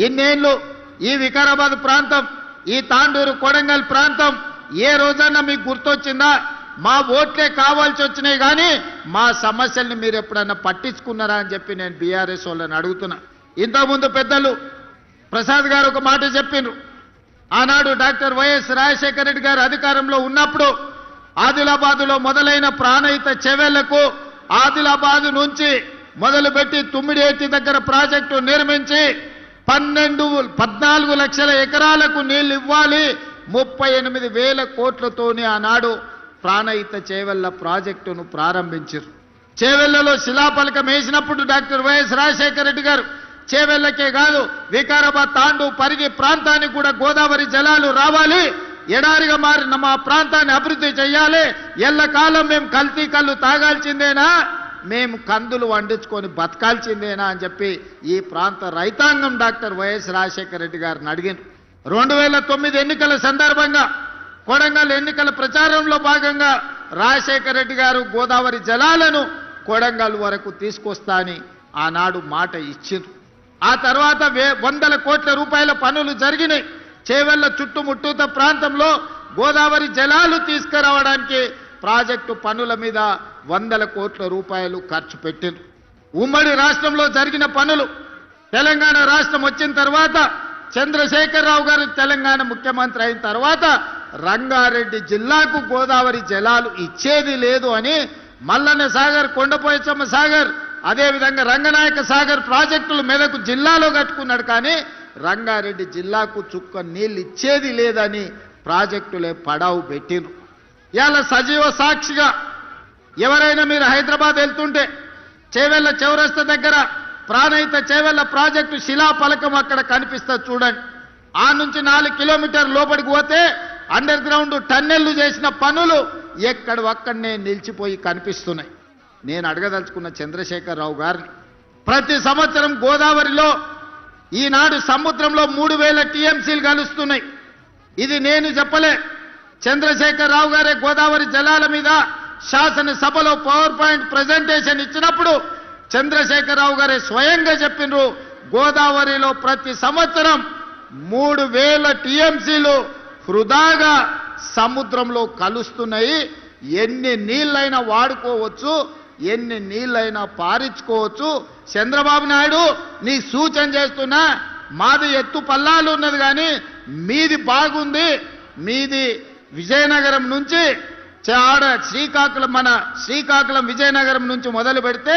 ఇన్నేళ్ళు ఈ వికారాబాద్ ప్రాంతం, ఈ తాండూరు కొడంగల్ ప్రాంతం ఏ రోజన్నా మీకు గుర్తొచ్చిందా? మా ఓట్లే కావాల్సి వచ్చినాయి కానీ మా సమస్యల్ని మీరు ఎప్పుడన్నా పట్టించుకున్నారా అని చెప్పి నేను బీఆర్ఎస్ వాళ్ళని అడుగుతున్నా. ఇంతకుముందు పెద్దలు ప్రసాద్ గారు ఒక మాట చెప్పిండ్రు. ఆనాడు డాక్టర్ వైఎస్ రాజశేఖర రెడ్డి గారు అధికారంలో ఉన్నప్పుడు ఆదిలాబాదులో మొదలైన ప్రాణహిత చెవెళ్లకు ఆదిలాబాదు నుంచి మొదలుపెట్టి తుమ్మిడిఎట్టి దగ్గర ప్రాజెక్టు నిర్మించి 14 లక్షల ఎకరాలకు నీళ్లు ఇవ్వాలి, 38,000 కోట్లతోని ఆనాడు ప్రాణహిత చేవెళ్ల ప్రాజెక్టును ప్రారంభించారు. చేవెళ్లలో శిలాఫలకం వేసినప్పుడు డాక్టర్ వైఎస్ రాజశేఖర రెడ్డి గారు చేవెళ్లకే కాదు వికారాబాద్ తాండు పరిగి ప్రాంతానికి కూడా గోదావరి జలాలు రావాలి, ఎడారిగా మారిన మా ప్రాంతాన్ని అభివృద్ధి చేయాలి, ఎల్లకాలం మేము కల్తీ కళ్ళు తాగాల్సిందేనా, మేము కందులు వండించుకొని బతకాల్సిందేనా అని చెప్పి ఈ ప్రాంత రైతాంగం డాక్టర్ వైఎస్ రాజశేఖర రెడ్డి గారిని అడిగారు. 2009 ఎన్నికల సందర్భంగా కొడంగల్ ఎన్నికల ప్రచారంలో భాగంగా రాజశేఖర రెడ్డి గారు గోదావరి జలాలను కొడంగల్ వరకు తీసుకొస్తా అని ఆనాడు మాట ఇచ్చిండ్రు. ఆ తర్వాత 100 కోట్ల రూపాయల పనులు జరిగినాయి. చేవెళ్ల చుట్టుముట్టూత ప్రాంతంలో గోదావరి జలాలు తీసుకురావడానికి ప్రాజెక్టు పనుల మీద 100 కోట్ల రూపాయలు ఖర్చు పెట్టిండ్రు. ఉమ్మడి రాష్ట్రంలో జరిగిన పనులు, తెలంగాణ రాష్ట్రం వచ్చిన తర్వాత చంద్రశేఖరరావు గారు తెలంగాణ ముఖ్యమంత్రి అయిన తర్వాత రంగారెడ్డి జిల్లాకు గోదావరి జలాలు ఇచ్చేది లేదు అని మల్లన్న సాగర్, కొండపోచమ్మ సాగర్, అదేవిధంగా రంగనాయక సాగర్ ప్రాజెక్టులు మెదకు జిల్లాలో కట్టుకున్నాడు. కానీ రంగారెడ్డి జిల్లాకు చుక్క నీళ్ళు ఇచ్చేది లేదని ప్రాజెక్టులే పడావు పెట్టిండ్రు. ఇవాళ సజీవ సాక్షిగా ఎవరైనా మీరు హైదరాబాద్ వెళ్తుంటే చేవెళ్ల చౌరస్తా దగ్గర ప్రాణహిత చేవెళ్ల ప్రాజెక్టు శిలాఫలకం అక్కడ కనిపిస్తుంది చూడండి. ఆ నుంచి 4 కిలోమీటర్ల లోపలికి పోతే అండర్ గ్రౌండ్ టన్నెళ్లు చేసిన పనులు ఎక్కడొక్కడనే నిలిచిపోయి కనిపిస్తున్నాయి. నేను అడగదలుచుకున్న చంద్రశేఖరరావు గారిని, ప్రతి సంవత్సరం గోదావరిలో ఈనాడు సముద్రంలో 3,000 టీఎంసీలు కలుస్తున్నాయి. ఇది నేను చెప్పలే, చంద్రశేఖరరావు గారే గోదావరి జలాల మీద శాసనసభలో పవర్ పాయింట్ ప్రజెంటేషన్ ఇచ్చినప్పుడు చంద్రశేఖరరావు గారే స్వయంగా చెప్పిండ్రు, గోదావరిలో ప్రతి సంవత్సరం 3,000 టీఎంసీలు వృధాగా సముద్రంలో కలుస్తున్నాయి, ఎన్ని నీళ్ళైనా వాడుకోవచ్చు, ఎన్ని నీళ్ళైనా పారించుకోవచ్చు. చంద్రబాబు నాయుడు నీ సూచన చేస్తున్నా, మాది ఎత్తు పల్లాలు ఉన్నది కానీ మీది బాగుంది, మీది విజయనగరం నుంచి శ్రీకాకుళం, మన శ్రీకాకుళం విజయనగరం నుంచి మొదలు పెడితే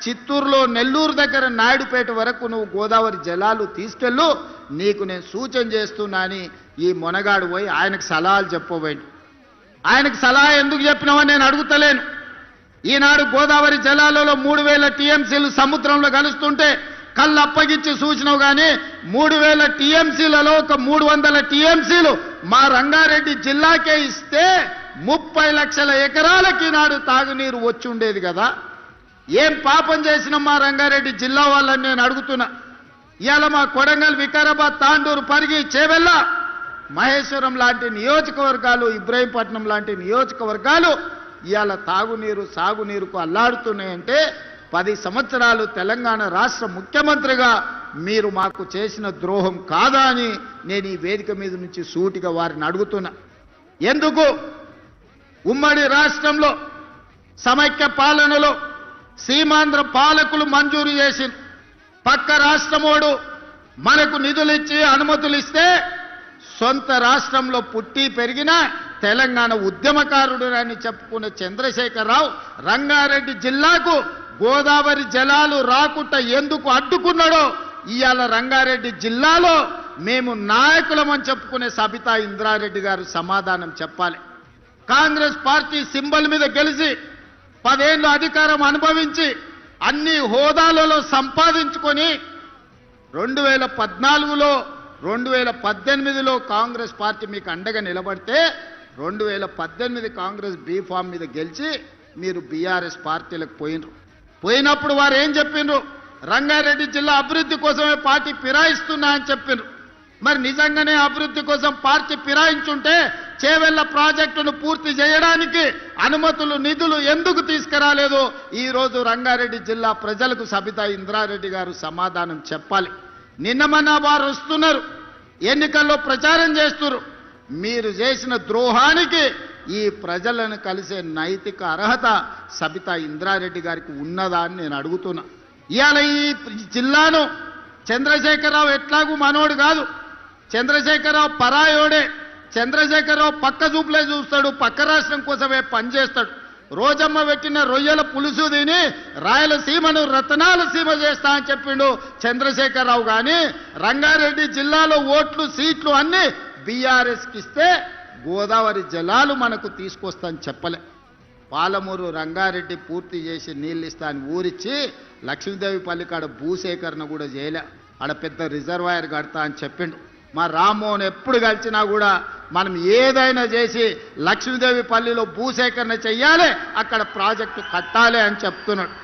చిత్తూరులో నెల్లూరు దగ్గర నాయుడుపేట వరకు నువ్వు గోదావరి జలాలు తీసుకెళ్ళు, నీకు నేను సూచన చేస్తున్నా అని ఈ మొనగాడు పోయి ఆయనకు సలహాలు చెప్పబోయింది. ఆయనకు సలహా ఎందుకు చెప్పినావని నేను అడుగుతలేను. ఈనాడు గోదావరి జలాలలో 3,000 టీఎంసీలు సముద్రంలో కలుస్తుంటే కళ్ళు అప్పగించి సూచనవు కానీ 3,000 టీఎంసీలలో ఒక 300 టీఎంసీలు మా రంగారెడ్డి జిల్లాకే ఇస్తే 30 లక్షల ఎకరాలకి ఈనాడు తాగునీరు వచ్చి ఉండేది కదా. ఏం పాపం చేసిన మా రంగారెడ్డి జిల్లా వాళ్ళని నేను అడుగుతున్నా. ఇవాళ మా కొడంగల్, వికారాబాద్, తాండూరు, పరిగి, చేవెళ్ల, మహేశ్వరం లాంటి నియోజకవర్గాలు, ఇబ్రహీంపట్నం లాంటి నియోజకవర్గాలు ఇవాళ తాగునీరు, సాగునీరుకు అల్లాడుతున్నాయంటే 10 సంవత్సరాలు తెలంగాణ రాష్ట్ర ముఖ్యమంత్రిగా మీరు మాకు చేసిన ద్రోహం కాదా అని నేను ఈ వేదిక మీద నుంచి సూటిగా వారిని అడుగుతున్నా. ఎందుకు ఉమ్మడి రాష్ట్రంలో సమైక్య పాలనలో సీమాంధ్ర పాలకులు మంజూరు చేసి పక్క రాష్ట్రమోడు మనకు నిధులిచ్చి అనుమతులు ఇస్తే సొంత రాష్ట్రంలో పుట్టి పెరిగిన తెలంగాణ ఉద్యమకారుడు అని చెప్పుకునే చంద్రశేఖరరావు రంగారెడ్డి జిల్లాకు గోదావరి జలాలు రాకుండా ఎందుకు అడ్డుకున్నాడో ఇవాళ రంగారెడ్డి జిల్లాలో మేము నాయకులమని చెప్పుకునే సబితా ఇంద్రారెడ్డి గారు సమాధానం చెప్పాలి. కాంగ్రెస్ పార్టీ సింబల్ మీద గెలిచి 10 ఏళ్ళు అధికారం అనుభవించి అన్ని హోదాలలో సంపాదించుకొని 2014లో 2018లో కాంగ్రెస్ పార్టీ మీకు అండగా నిలబడితే 2018 కాంగ్రెస్ బీఫామ్ మీద గెలిచి మీరు బీఆర్ఎస్ పార్టీలకు పోయినప్పుడు వారు ఏం చెప్పిండ్రు? రంగారెడ్డి జిల్లా అభివృద్ధి కోసమే పార్టీ ఫిరాయిస్తున్నా అని చెప్పిండ్రు. మరి నిజంగానే అభివృద్ధి కోసం పార్టీ ఫిరాయించుంటే చేవెళ్ల ప్రాజెక్టును పూర్తి చేయడానికి అనుమతులు, నిధులు ఎందుకు తీసుకురాలేదు? ఈ రోజు రంగారెడ్డి జిల్లా ప్రజలకు సబితా ఇంద్రారెడ్డి గారు సమాధానం చెప్పాలి. నిన్న మొన్న వారు వస్తున్నారు, ఎన్నికల్లో ప్రచారం చేస్తున్నారు. మీరు చేసిన ద్రోహానికి ఈ ప్రజలను కలిసే నైతిక అర్హత సబితా ఇంద్రారెడ్డి గారికి ఉన్నదా అని నేను అడుగుతున్నా. ఇవాళ ఈ జిల్లాను చంద్రశేఖరరావు ఎట్లాగూ మనోడు కాదు, చంద్రశేఖరరావు పరాయోడే. చంద్రశేఖరరావు పక్క చూపులే చూస్తాడు, పక్క రాష్ట్రం కోసమే పనిచేస్తాడు. రోజమ్మ పెట్టిన రొయ్యల పులుసు తిని రాయలసీమను రతనాల సీమ చేస్తా అని చెప్పిండు చంద్రశేఖరరావు. కానీ రంగారెడ్డి జిల్లాలో ఓట్లు సీట్లు అన్నీ బీఆర్ఎస్కి ఇస్తే గోదావరి జలాలు మనకు తీసుకొస్తాని చెప్పలే. పాలమూరు రంగారెడ్డి పూర్తి చేసి నీళ్ళు ఇస్తా అని ఊరిచ్చి లక్ష్మీదేవి పల్లి కాడ భూసేకరణ కూడా చేయలే, ఆడ పెద్ద రిజర్వాయర్ కడతా అని చెప్పిండు. మా రామ్మోహన్ ఎప్పుడు కలిసినా కూడా మనం ఏదైనా చేసి లక్ష్మీదేవి పల్లిలో భూసేకరణ చెయ్యాలి, అక్కడ ప్రాజెక్టు కట్టాలి అని చెప్తున్నాడు.